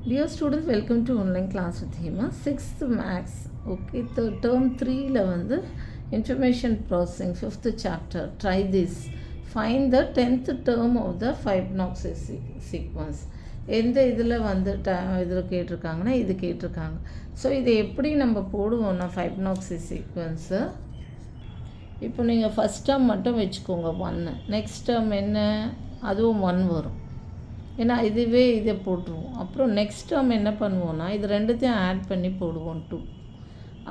Dear students, welcome to online class with Hema. 6th Max, okay, term 3ல வந்து information processing 5th chapter. Try this. Find the 10th term of the Fibonacci sequence. எந்த இதில் வந்து இதில் கேட்டிருக்காங்கன்னா இது கேட்டிருக்காங்க. So இதை எப்படி நம்ம போடுவோம்னா Fibonacci சீக்வன்ஸு இப்போ நீங்கள் ஃபஸ்ட் டேர்ம் மட்டும் வச்சுக்கோங்க 1. நெக்ஸ்ட் டேர்ம் என்ன, அதுவும் 1 வரும். ஏன்னா இதுவே இதை போட்டுருவோம். அப்புறம் நெக்ஸ்ட் டேர்ம் என்ன பண்ணுவோன்னா இது ரெண்டுத்தையும் ஆட் பண்ணி போடுவோம் 2.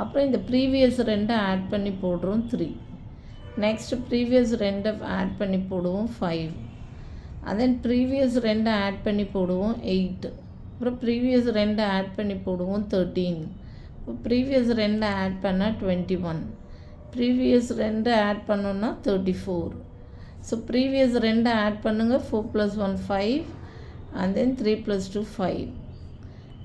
அப்புறம் இந்த ப்ரீவியஸ் 2 ஆட் பண்ணி போடுறோம் 3. நெக்ஸ்ட் ப்ரீவியஸ் 2 ஆட் பண்ணி போடுவோம் 5. தென் ப்ரீவியஸ் 2 ஆட் பண்ணி போடுவோம் 8. அப்புறம் ப்ரீவியஸ் 2 ஆட் பண்ணி போடுவோம் 13. இப்போ ப்ரீவியஸ் 2 ஆட் பண்ணால் 21. ப்ரீவியஸ் 2 ஆட் பண்ணோன்னா 34. ஸோ ப்ரீவியஸ் 2 ஆட் பண்ணுங்கள், 4 + 1 5. and then 3 + 2 5.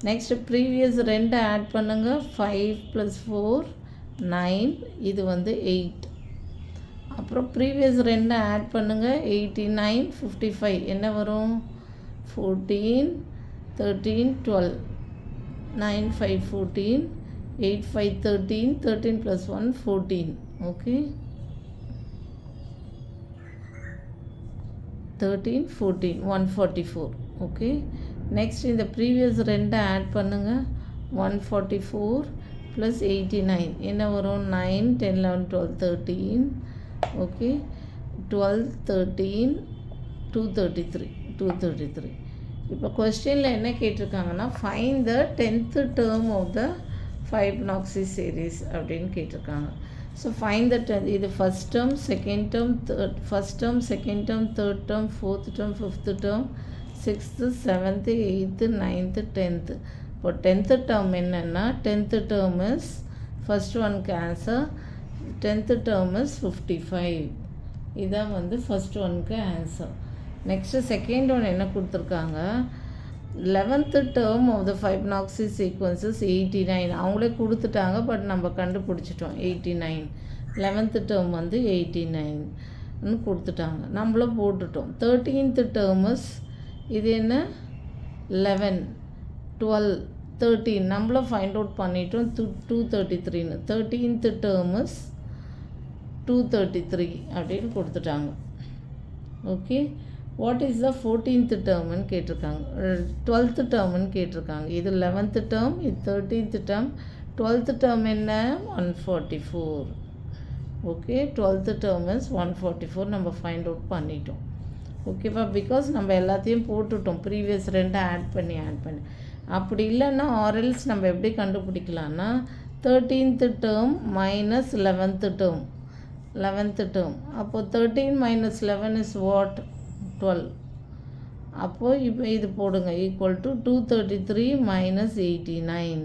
next previous 2 add பண்ணுங்க, 5 + 4 9, இது வந்து 8. அப்புறம் previous 2 ஆட் பண்ணுங்க, 89 55, என்ன வரும் 14 13 12, 9 5 14, 8 5 13, 13 + 1 14. okay, 13 14 144. okay, next in the previous 2 add பண்ணுங்க, 144 + 89, என்ன வரும் 9 10 11 12 13. okay, 12 13 233. இப்போ கொஸ்டினில் என்ன கேட்டிருக்காங்கன்னா find the 10th term of the Fibonacci series அப்படின்னு கேட்டிருக்காங்க. ஸோ ஃபைண்ட் த 10th, இது first term, second term, first term, second term, third term, fourth term, fifth term, 6th 7th 8th 9th 10th. இப்போ 10th term என்னென்னா 10th term is first ஒன்க்கு answer, 10th term is 55. இதான் வந்து first ஒன்க்கு answer. Next second one என்ன கொடுத்துருக்காங்க, 11th term of the Fibonacci sequence is 89. அவங்களே கொடுத்துட்டாங்க, பட் நம்ம கண்டுபிடிச்சிட்டோம் 89. 11th term வந்து 89 கொடுத்துட்டாங்க, நம்மளும் போட்டுட்டோம். 13th term is இது என்ன 11 12 13, நம்மளும் ஃபைண்ட் அவுட் பண்ணிட்டோம் 233. 13th term is 233 அப்படின்னு கொடுத்துட்டாங்க. Okay, what is the 14th டேர்ம்னு கேட்டிருக்காங்க, 12th டேர்ம்னு கேட்டிருக்காங்க. இது 11th டேர்ம், இது 13th டேர்ம். 12th டேர்ம் என்ன 144. ஓகே, 12th டேர்ம் இஸ் 144 நம்ம ஃபைண்ட் அவுட் பண்ணிட்டோம். ஓகேவா, பிகாஸ் நம்ம எல்லாத்தையும் போட்டுட்டோம் ப்ரீவியஸ் 2 ஆட் பண்ணி. அப்படி இல்லைன்னா ஆர்எல்ஸ் நம்ம எப்படி கண்டுபிடிக்கலான்னா 13th term minus 11th term. 11th term அப்போது 13 - 11 இஸ் வாட் 12. அப்போது இப்போ இது போடுங்க, ஈக்குவல் டு 233 - 89.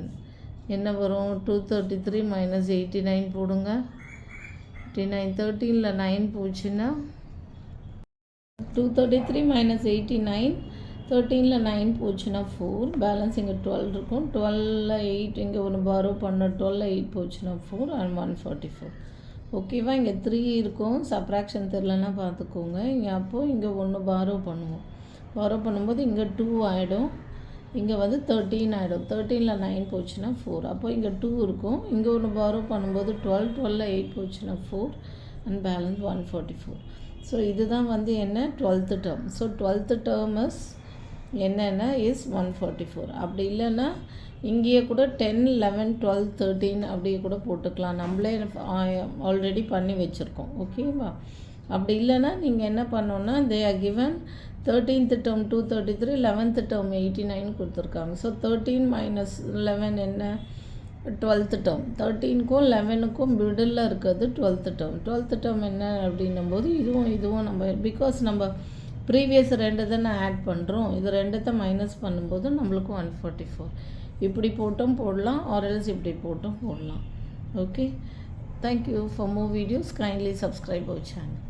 என்ன வரும் 233 - 89 போடுங்க, 89. 13ல் 9 போச்சுன்னா 233 - 89, 13ல் 9 போச்சுன்னா 4, பேலன்ஸ் இங்கே 12 இருக்கும். 12ல் 8 இங்கே ஒன்று பாரோ பண்ண, 12ல் 8 போச்சுன்னா 4 and 144. ஓகேவா, இங்கே 3 இருக்கும், சப்ராக்ஷன் தெரிலன்னா பார்த்துக்கோங்க. இங்கே அப்போது இங்கே ஒன்று பாரோ பண்ணுவோம். பாரோ பண்ணும்போது இங்கே 2 ஆகிடும், இங்கே வந்து 13 ஆகிடும். 13ல் 9 போச்சுன்னா 4, அப்போது இங்கே 2 இருக்கும். இங்கே ஒன்று பாரோ பண்ணும்போது 12, 12ல் 8 போச்சுன்னா 4 அண்ட் பேலன்ஸ் 144. ஸோ இதுதான் வந்து என்ன 12th term. So 12th term is என்னென்னா இஸ் 144. அப்படி இல்லைன்னா இங்கேயே கூட 10 11 12 13 அப்படியே கூட போட்டுக்கலாம், நம்மளே ஆல்ரெடி பண்ணி வச்சுருக்கோம். ஓகேவா, அப்படி இல்லைன்னா நீங்கள் என்ன பண்ணோன்னா they are given 13th term 233, 11th term 89 கொடுத்துருக்காங்க. ஸோ 13 - 11 என்ன 12th டேர்ம். 13க்கும் 11க்கும் மிடில் இருக்கிறது 12th டேர்ம். 12th டேர்ம் என்ன அப்படின்னும்போது இதுவும் நம்ம பிகாஸ் நம்ம ப்ரீவியஸ் 2 தானே ஆட் பண்ணுறோம், இது 2 மைனஸ் பண்ணும்போது நம்மளுக்கு 144. இப்படி போட்டும் போடலாம், ஆர்எல்ஸ் இப்படி போட்டும் போடலாம். Okay, thank you. For more videos kindly subscribe our channel.